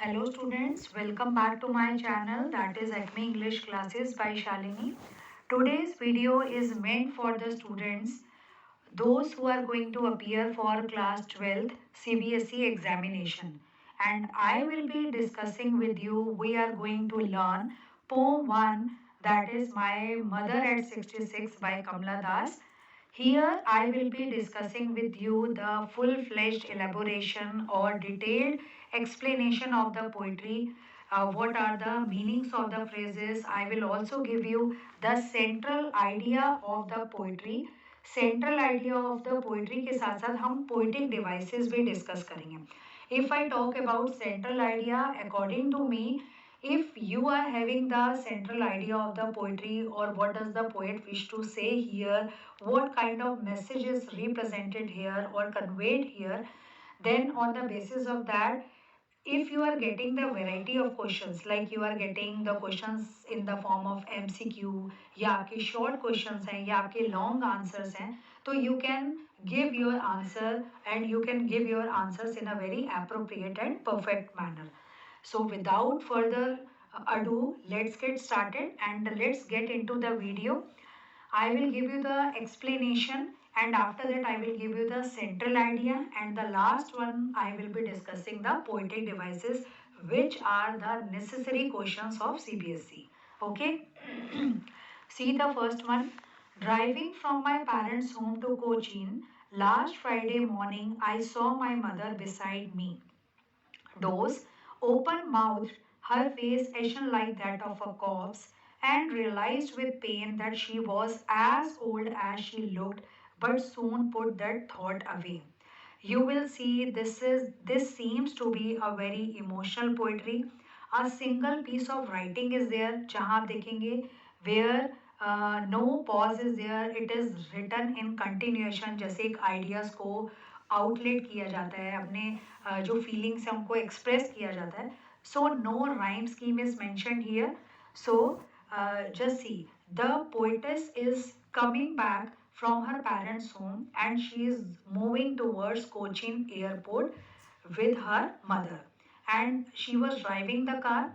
Hello students, welcome back to my channel that is Acme English Classes by Shalini. Today's video is meant for the students, those who are going to appear for class 12th CBSE examination. And I will be discussing with you, we are going to learn poem 1 that is My Mother at 66 by Kamla Das. Here I will be discussing with you the full-fledged elaboration or detailed explanation of the poetry. What are the meanings of the phrases? I will also give you the central idea of the poetry. Central idea of the poetry के साथ साथ हम poetic devices भी discuss करेंगे if I talk about central idea according to me if you are having the central idea of the poetry or what does the poet wish to say here, what kind of message is represented here or conveyed here, then on the basis of that, if you are getting the variety of questions like you are getting the questions in the form of MCQ या आपके short questions हैं या आपके long answers हैं तो you can give your answer and you can give your answers in a very appropriate and perfect manner. So without further ado, let's get started and let's get into the video. I will give you the explanation and after that I will give you the central idea and the last one I will be discussing the poetic devices which are the necessary questions of CBSE. Okay. See the first one. Driving from my parents' home to Cochin, last Friday morning I saw my mother beside me. Dose, open mouthed, her face ashen like that of a corpse, and realized with pain that she was as old as she looked, but soon put that thought away. You will see this seems to be a very emotional poetry. A single piece of writing is there, जहाँ आप देखेंगे where no pause is there. It is written in continuation जैसे एक ideas को outlet किया जाता है अपने जो फीलिंग्स हैं उनको एक्सप्रेस किया जाता है so no rhyme scheme is mentioned here so just see the poetess is coming back from her parents home and she is moving towards Cochin airport with her mother and she was driving the car.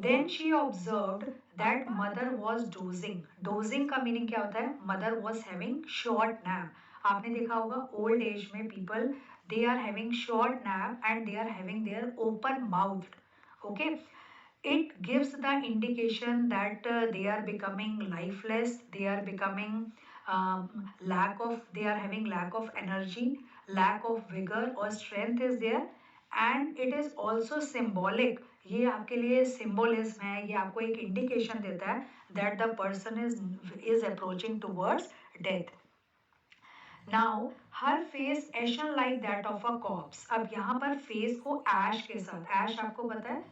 Then she observed that mother was dozing. Dozing का meaning क्या होता है? Mother was having short nap. आपने देखा होगा old age में people they are having short nap and they are having their open mouthed. Okay. It gives the indication that they are becoming lifeless, they are becoming they are having lack of energy, lack of vigor or strength is there and it is also symbolic. ये आपके लिए symbolism है, ये आपको एक indication देता है that the person is approaching towards death. Now her face ashen like that of a corpse. अब यहाँ पर face को ash के साथ, ash आपको पता है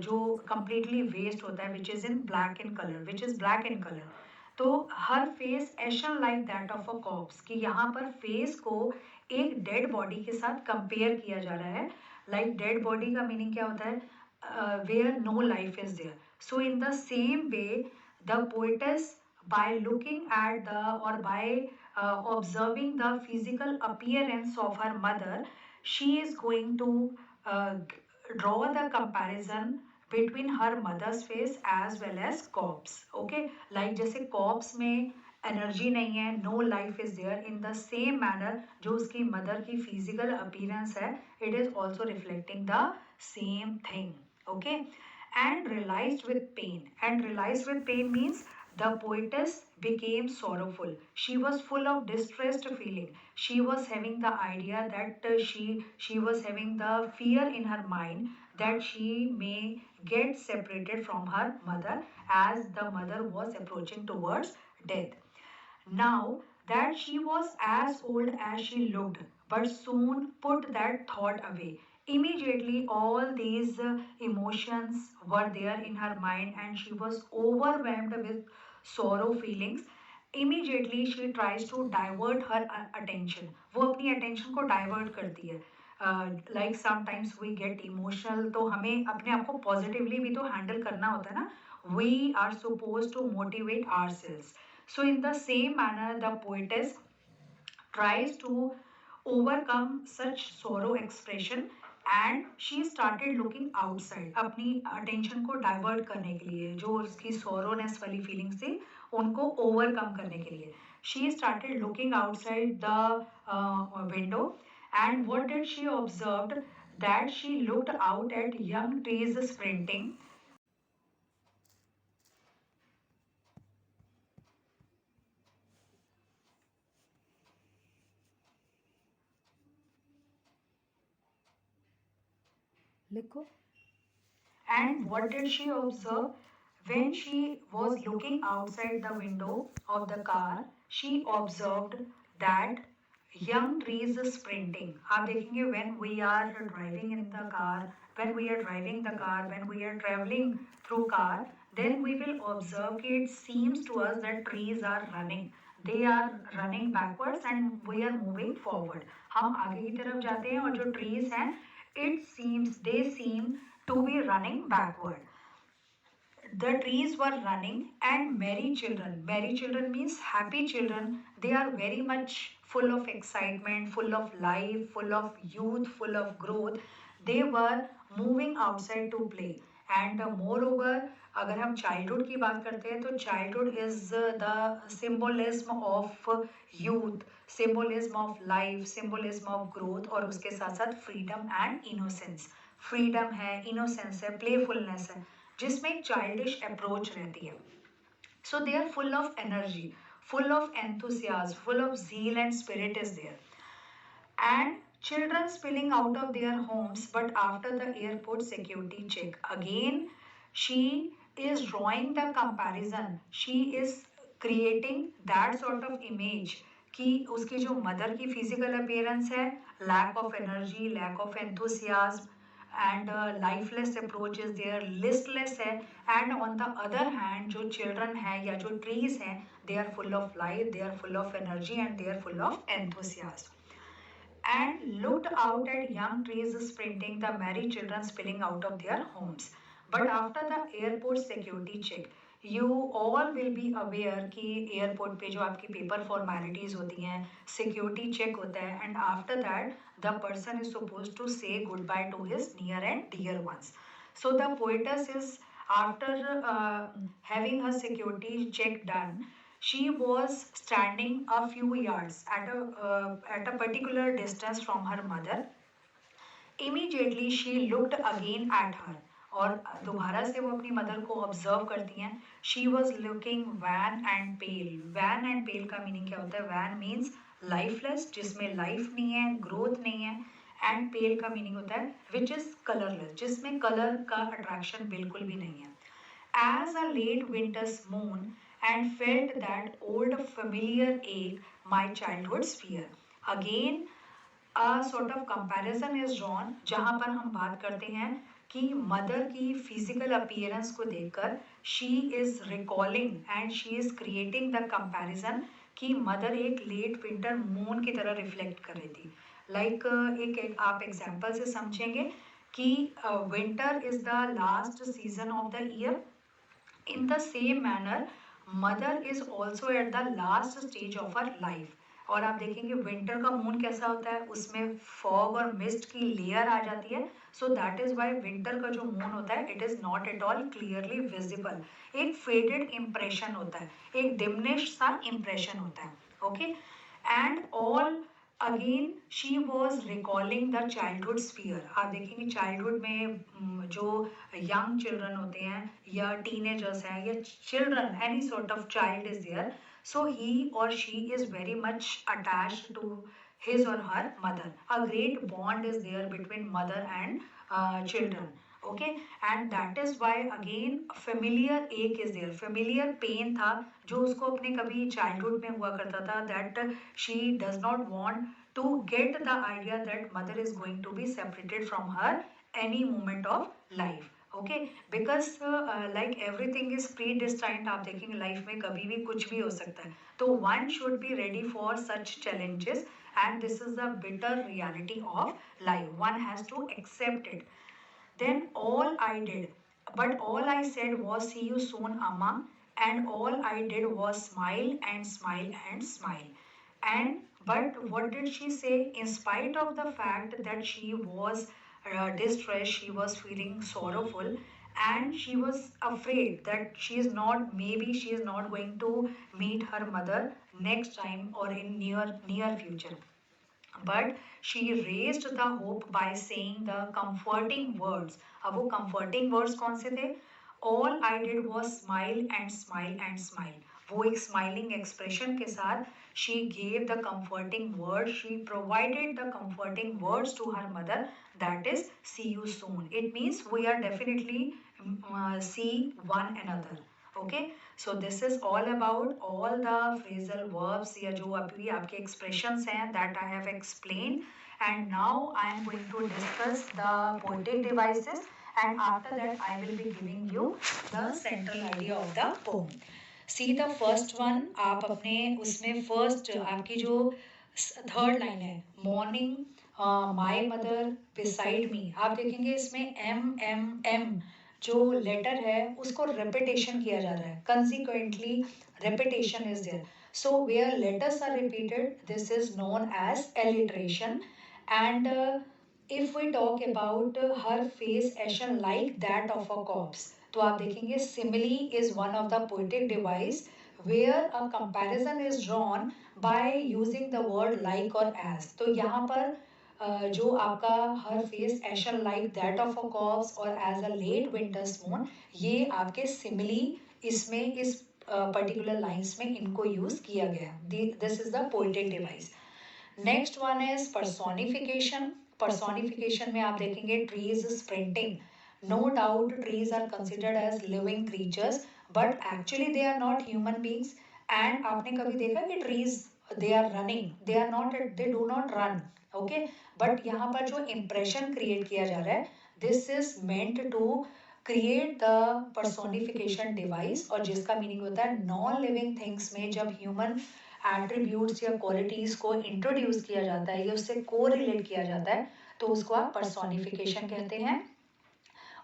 जो completely waste होता है which is in black in color, which is black in color. तो her face ashen like that of a corpse कि यहाँ पर face को एक dead body के साथ compare किया जा रहा है. Like dead body का meaning क्या होता है? Where no life is there. So in the same way, the poetess by looking at the or by observing the physical appearance of her mother, she is going to draw the comparison between her mother's face as well as corpse. Okay, like जैसे corpse में energy नहीं है no life is there in the same manner जो उसकी mother की physical appearance है it is also reflecting the same thing okay and realised with pain and realised with pain means the poetess became sorrowful. She was full of distressed feeling. She was having the idea that she was having the fear in her mind that she may get separated from her mother as the mother was approaching towards death. Now that she was as old as she looked, but soon put that thought away. Immediately, all these emotions were there in her mind, and she was overwhelmed with sorrow feelings. Immediately, she tries to divert her attention. वो अपनी attention को divert करती है. Like sometimes we get emotional, तो हमें अपने आप को positively भी तो handle करना होता है ना. We are supposed to motivate ourselves. So in the same manner, the poetess tries to overcome such sorrow expression and she started looking outside, अपनी अटेंशन को डाइवर्ट करने के लिए, जो उसकी सोरोनेस वाली फीलिंग्स थी उनको ओवरकम करने के लिए she started looking outside the window. And what did she observed, that she looked out at young trees sprinting. लिखो. And what did she observe? When she was looking outside the window of the car, she observed that young trees sprinting. आप देखेंगे when we are driving in the car, when we are traveling through car, then we will observe that it seems to us that trees are running. They are running backwards and we are moving forward. हम आगे की तरफ जाते हैं और जो trees हैं, they seem to be running backward. The trees were running and merry children means happy children, they are very much full of excitement, full of life, full of youth, full of growth. They were moving outside to play. And moreover, अगर हम childhood की बात करते हैं तो childhood is the symbolism of youth, symbolism of life, symbolism of growth, और उसके साथ साथ freedom and innocence. फ्रीडम है, इनोसेंस है, प्लेफुलनेस है, जिसमें एक चाइल्डिश अप्रोच रहती है. So they are full of energy, full of enthusiasm, full of zeal and spirit is there. And children spilling out of their homes, but after the airport security check, again she is drawing the comparison. She is creating that sort of image कि उसकी जो mother की physical appearance है, lack of energy, lack of enthusiasm and lifeless approach is there, listless है. And on the other hand जो children है या जो trees हैं, they are full of life, they are full of energy and they are full of enthusiasm. And looked out at young trees sprinting, the merry children spilling out of their homes. But after the airport security check, you all will be aware कि airport पे जो आपकी paper formalities होती हैं, security check होता है, and after that the person is suppose to say goodbye to his near and dear ones. So the poetess is, after having her security check done, she was standing a few yards at a particular distance from her mother. Immediately she looked again at her. और दोबारा से वो अपनी mother को observe करती हैं. She was looking wan and pale. Wan and pale का meaning क्या होता है? वैन मीन्स लाइफलेस, जिसमें लाइफ नहीं है, ग्रोथ नहीं है. एंड पेल का मीनिंग होता है विच इज कलरलेस, जिसमें कलर का अट्रैक्शन बिल्कुल भी नहीं है. As a late winter's moon, and felt that old familiar ache, my childhood's fear. Again, a sort of comparison is drawn, जहाँ पर हम बात करते हैं कि मदर की फिजिकल अपीयरेंस को देखकर she is recalling and she is creating the comparison कि मदर एक लेट विंटर मून की तरह रिफ्लेक्ट कर रही थी. लाइक एक आप एग्जाम्पल से समझेंगे कि winter is the last season of the year. In the same manner, mother is also at the last stage of her life. और आप देखेंगे विंटर का मून कैसा होता है, उसमें फॉग और मिस्ट की लेयर आ जाती है. So that is why winter का जो मून होता है, it is not at all clearly visible. एक फेडेड इम्प्रेशन होता है, एक डिमिनिश सा इम्प्रेशन होता है. Okay. And all again she was recalling the childhood sphere. आप देखेंगे चाइल्डहुड में जो यंग चिल्ड्रन होते हैं या टीनेजर्स हैं या children, any sort of child is there, so he और she is very much attached to his or her mother. A great bond is there between mother and children. Okay, and that is why again familiar ache is there. Familiar pain था जो उसको अपने कभी childhood में हुआ करता था, that she does not want to get the idea that mother is going to be separated from her any moment of life. Okay, because like everything is pre destined. आप देखेंगे लाइफ में कभी भी कुछ भी हो सकता है, तो one should be ready for such challenges and this is the bitter reality of life. One has to accept it. Then all I did, but all I said was see you soon, Amma. And all I did was smile and smile and smile. And but what did she say? In spite of the fact that she was distressed, she was feeling sorrowful, and she was afraid that maybe she is not going to meet her mother next time or in near future. But she raised the hope by saying the comforting words. अब वो comforting words कौन से थे? All I did was smile and smile and smile. वो एक smiling expression के साथ she gave the comforting words. She provided the comforting words to her mother. That is, see you soon. It means we are definitely see one another. Okay, so this is all about all the phrasal verbs या जो अभी आपके expressions हैं that I have explained, and now I am going to discuss the poetic devices, and after that I will be giving you the central idea of the poem. See the first one, आप अपने उसमें first आपकी जो third line है morning my mother beside me, आप देखेंगे इसमें M M M जो लेटर है उसको रेपिटेशन किया जा रहा है, consequently repetition is there. So where letters are repeated this is known as alliteration. And if we talk about her face ashen like that of a corpse, तो आप देखेंगे simile is one of the poetic device where a comparison is drawn by using the word like or as. तो यहाँ पर जो आपका her face ashen like that of a corpse और as a late winter's moon, ये आपके simile इसमें इस पर्टिकुलर लाइंस में इनको यूज किया गया. This is the poetic device. Next one is personification. Personification में आप देखेंगे trees sprinting. No doubt trees are considered as living creatures, but actually they are not human beings. And आपने कभी देखा कि trees they are running, they do not run. Okay, but यहाँ पर जो इम्प्रेशन क्रिएट किया जा रहा है this is meant to create the personification device, और जिसका मीनिंग होता है नॉन लिविंग थिंग्स में जब ह्यूमन एट्रीब्यूट्स या क्वालिटीज को इंट्रोड्यूस किया जाता है या उससे कोरिलेट किया जाता है तो उसको आप पर्सोनिफिकेशन कहते हैं.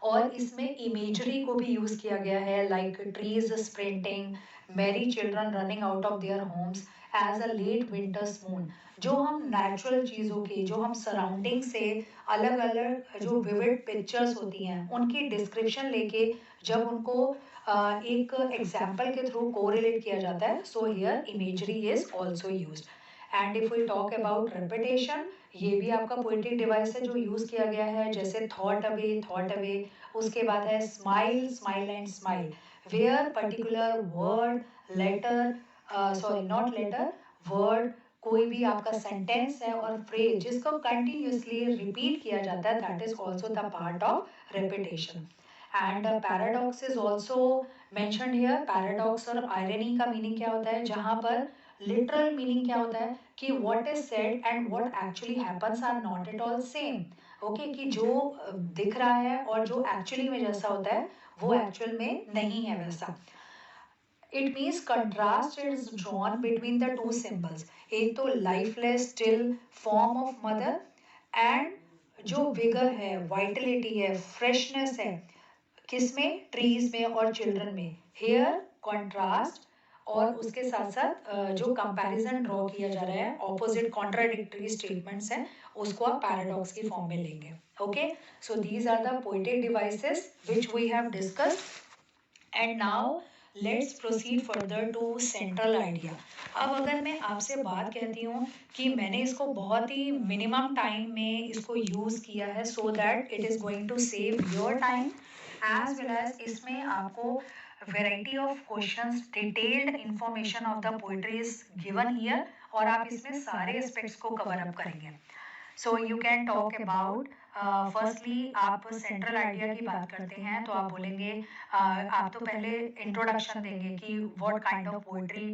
और इसमें इमेजरी को भी यूज किया गया है like trees sprinting, merry children running out of their homes as a late winter's moon. जो हम नेचुरल चीज़ों के, जो हम सराउंडिंग से अलग अलग जो विविड पिक्चर्स होती हैं उनकी डिस्क्रिप्शन लेके जब उनको एक एग्जाम्पल के थ्रू कोरिलेट किया जाता है, so here imagery is also used. And if we talk about repetition, ये भी आपका पोएटिक डिवाइस है जो यूज किया गया है, जैसे थॉट अवे. उसके बाद है smile, smile and smile, where particular word, letter, sorry not letter, word, कोई भी आपका सेंटेंस है और फ्रेज जिसको कंटिन्यूसली रिपीट किया जाता है, that is also the part of repetition. And paradox is also mentioned here. Paradox और आयरनी का मीनिंग क्या होता है, जहां पर लिटरल मीनिंग क्या होता है कि what is said and what actually happens are not at all same. Okay, कि जो दिख रहा है और जो एक्चुअली में जैसा होता है वो एक्चुअल में नहीं है वैसा. It means contrast is drawn between the two symbols. एक तो lifeless still form of mother and जो vigor है, vitality है, freshness है, किसमें, ट्रीज में और चिल्ड्रन में. Here contrast, और उसके साथ साथ जो कंपैरिजन ड्रॉ किया जा रहा है, ऑपोजिट कॉन्ट्राडिक्टरी स्टेटमेंट्स हैं, उसको आप पैराडॉक्स की फॉर्म में लेंगे. Okay, so these are the poetic devices which we have discussed. And now let's proceed further to central idea. अब अगर मैं आपसे बात कहती हूँ कि मैंने इसको बहुत ही मिनिमम टाइम में इसको यूज़ किया है so that it is going to save your time as well as इसमें आपको variety of questions, detailed information of the poetry is given here, और आप इसमें सारे एस्पेक्ट्स को कवर अप करेंगे. So you can talk about firstly, आप central idea की बात करते हैं तो आप बोलेंगे आप तो पहले इंट्रोडक्शन देंगे कि what kind of poetry,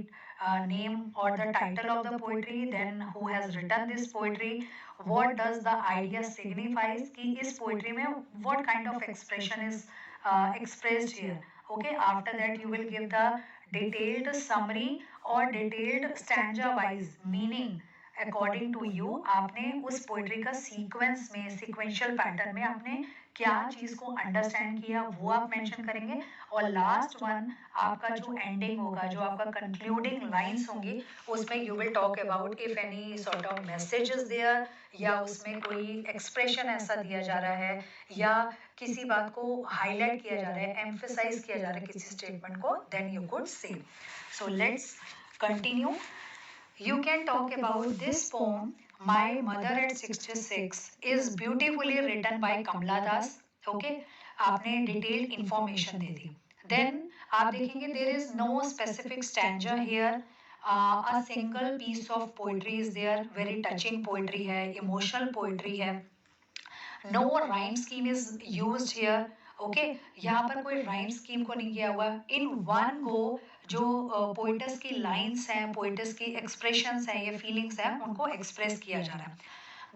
name और the title of the poetry, then who has written this poetry, what does the idea signifies, कि इस पोएट्री में what kind of expression is expressed here. Okay, after that you will give the detailed summary or detailed stanza wise meaning according to you आपने उस poetry का sequence में, sequential pattern में आपने क्या चीज को अंडरस्टैंड किया वो आप मेंशन करेंगे। और लास्ट वन आपका जो एंडिंग होगा, जो आपका कंक्लूडिंग लाइंस होंगी, उसमें you will talk about if any sort of message is there, या उसमें कोई एक्सप्रेशन ऐसा दिया जा रहा है, या किसी बात को हाईलाइट किया जा रहा है, एम्फेसाइज किया जा रहा है किसी स्टेटमेंट को, then you could say. So let's continue. You can talk about this poem, My Mother at 66, is beautifully written by Kamala Das. Okay, आपने डिटेल्ड इंफॉर्मेशन दे दी। देन आप देखेंगे there is no specific stanza here. A single piece of poetry is there, very touching poetry है, emotional poetry है। No rhyme scheme is used here. Okay यहाँ पर कोई rhyme scheme को नहीं किया हुआ। इन वन गो जो पोइटस की लाइंस हैं, पोइटस की एक्सप्रेशंस हैं, ये फीलिंग्स हैं, उनको एक्सप्रेस किया जा रहा है।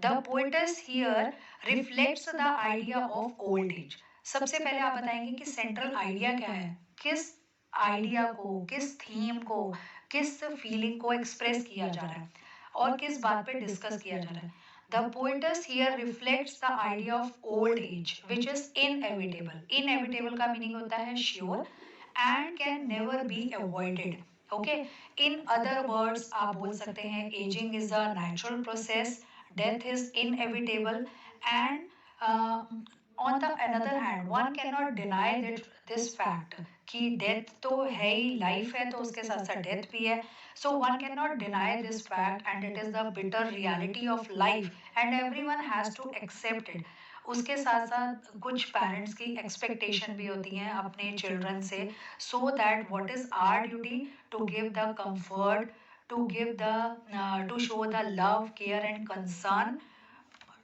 The poet's here reflects the idea of old age. सबसे पहले आप बताएंगे कि सेंट्रल आइडिया क्या है, किस आइडिया को, किस थीम को, किस फीलिंग को एक्सप्रेस किया जा रहा है और किस बात पे डिस्कस किया जा रहा है। The poetess here reflects the idea of old age, which is inevitable. Inevitable का meaning होता है sure and can never be avoided. Okay. In other words, आप बोल सकते हैं aging is a natural process, death is inevitable, and on the another hand, one cannot deny that this fact कि death तो है ही, life है तो उसके साथ साथ death भी है। So one cannot deny this fact and it is the bitter reality of life and everyone has to accept it. उसके साथ साथ कुछ पेरेंट्स की एक्सपेक्टेशन भी होती हैं अपने चिल्ड्रन से, so that what is our duty to give the comfort, to give the to show the love, care and concern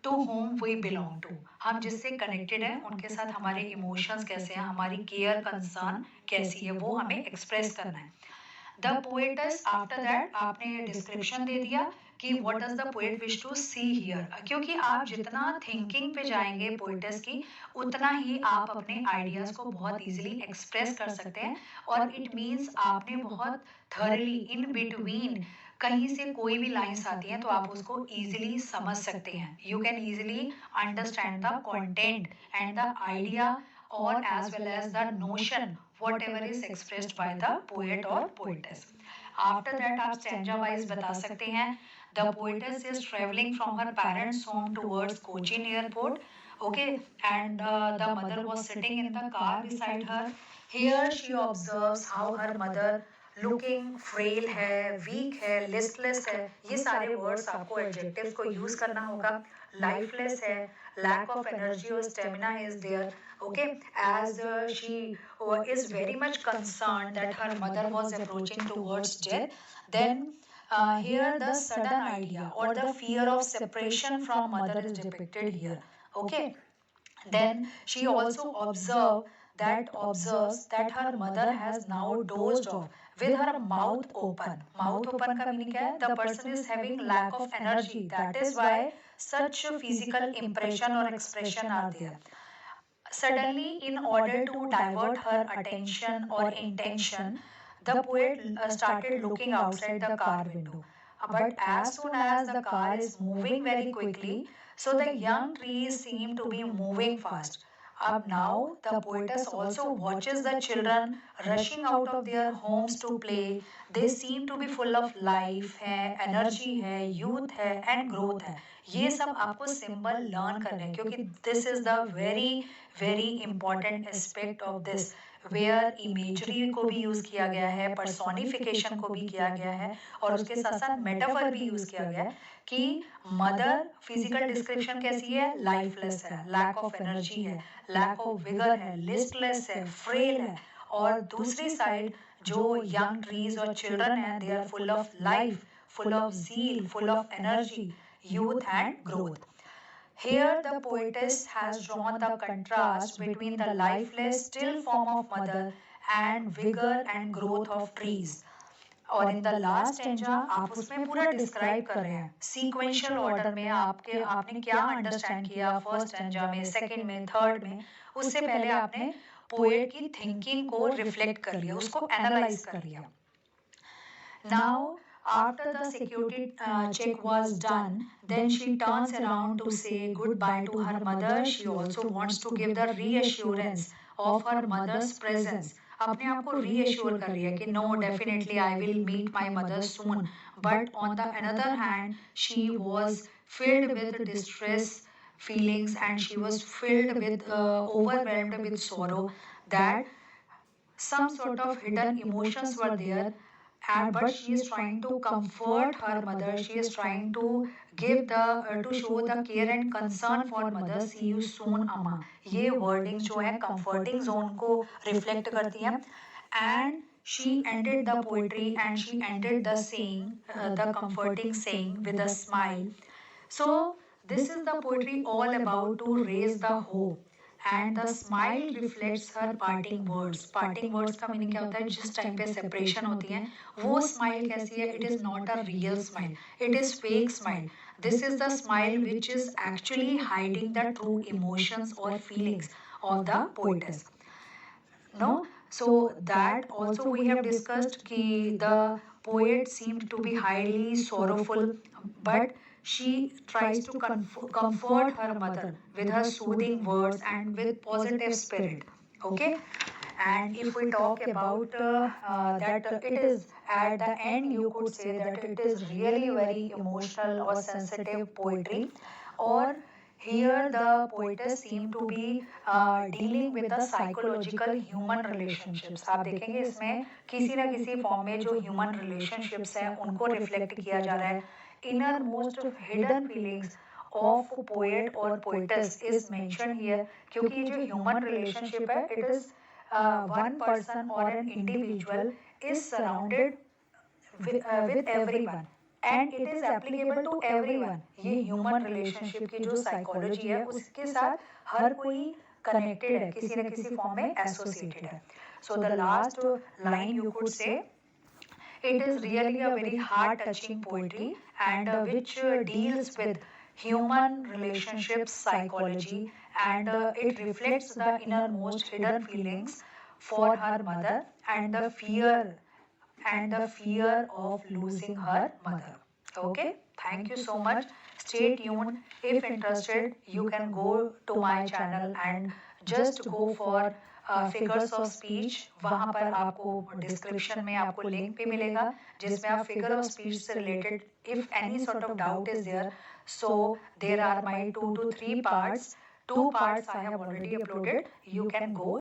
to whom we belong to. हम जिससे कनेक्टेड हैं उनके साथ हमारे इमोशंस कैसे हैं, हमारी केयर कंसर्न कैसी है, वो हमें एक्सप्रेस करना है। द पोएटस आफ्टर दैट आपने डिस्क्रिप्शन दे दिया कि what does the poet wish to see here, क्योंकि आप जितना थिंकिंग पे जाएंगे पोएटस की, उतना ही आप अपने आइडियाज को बहुत इजीली एक्सप्रेस कर सकते हैं। और इट मीन्स आपने बहुत थॉरली इन बिटवीन कहीं से कोई भी लाइंस आती हैं तो आप उसको इजीली समझ सकते हैं। You can easily understand the content and the idea और as well as the notion whatever is expressed by the poet or poetess. After that आप stanza wise बता सकते हैं। The poetess is traveling from her parents' home towards Cochin airport. Okay, and the mother was sitting in the car beside her. Here she observes how her mother looking frail है, weak है, listless है। ये सारे words आपको adjectives को use करना होगा। Lifeless है, lack of energy or stamina is there. Okay, as she is very much concerned that her mother was approaching towards death, then here the sudden idea or the fear of separation from mother is depicted here. Okay, then she also observes that her mother has now dozed off with her mouth open. Mouth open का meaning क्या है? The person is having lack of energy. That is why such physical impression or expression are there. Suddenly, in order to divert her attention or intention, the poet started looking outside the car window. But as soon as the car is moving very quickly, so the young trees seem to be moving fast. Now the poetess also watches the children rushing out of their homes to play. They seem to be full of life है, energy है, youth है and growth है। ये सब आपको symbol learn करने हैं क्योंकि this is the very important aspect of this, where imagery को भी यूज किया गया है, पर्सोनिफिकेशन को भी किया गया है और उसके साथ साथ मेटाफर भी यूज किया गया है कि मदर फिजिकल डिस्क्रिप्शन कैसी है, लाइफलेस है, लैक ऑफ एनर्जी है, लैक ऑफ विगर है, लिस्टलेस है, फ्रेल है। और दूसरी साइड जो यंग ट्रीज और चिल्ड्रन है, they are full of life, full of zeal, full of energy, youth and growth. Here the poetess has drawn the contrast between the lifeless still form of mother and vigor and growth of trees. और in the last stanza आप उसमें पूरा describe कर रहे हैं sequential order में, आपने क्या अंडरस्टैंड किया फर्स्ट स्टेंजा में, सेकंड में, थर्ड में। उससे पहले आपने पोएट की थिंकिंग को रिफ्लेक्ट कर लिया, उसको एनालाइज कर लिया। Now After the security check was done, then she turns around to say goodbye to her mother. She also wants to give the reassurance of her mother's presence. अपने आप को reassure कर रही है कि no, definitely I will meet my mother soon. But on the another hand, she was filled with distress feelings and she was filled with overwhelmed with sorrow that some sort of hidden emotions were there, and but she is trying to comfort her mother. She is trying to give the to show the care and concern for mother. See you soon amma, ये wording जो है comforting zone को reflect करती है. And she ended the poetry and she ended the saying, the comforting saying with a smile. So this is the poetry all about to raise the hope, and the smile reflects her parting words. Parting words का meaning क्या होता है? जिस time पे separation होती है वो smile कैसी है? It is not a real smile, it is fake smile. This is the smile which is actually hiding the true emotions और feelings of the poetess. No, so that also we have discussed ki the poet seemed to be highly sorrowful, but she tries to comfort her mother with her soothing words and with positive spirit. Okay, and if we talk about that it is at the end, you could say that it is really very emotional or sensitive poetry, or here the poetess seem to be dealing with the psychological human relationships. आप देखेंगे इसमें किसी ना किसी form में जो human relationships हैं उनको रिफ्लेक्ट किया जा रहा है. Inner most hidden feelings of poet और पोएटेस इज मेंशन हियर, क्योंकि ये जो ह्यूमन रिलेशनशिप है it is one person or an individual is surrounded with everyone and it is applicable to everyone. ये human relationship की जो psychology है उसके साथ हर कोई connected है, किसी न किसी form में associated है. So the last line you could say, it is really a very heart touching poetry and which deals with human relationships psychology, and it reflects the innermost hidden feelings for her mother and the fear of losing her mother. Okay, thank you so much. Stay tuned. If interested, you can go to my channel and just go for figures of speech. वहाँ पर आपको description में आपको link भी मिलेगा जिसमें आप figure of speech से related if any sort of doubt is there, so there are my 2 to 3 parts. 2 parts I have already uploaded. You can go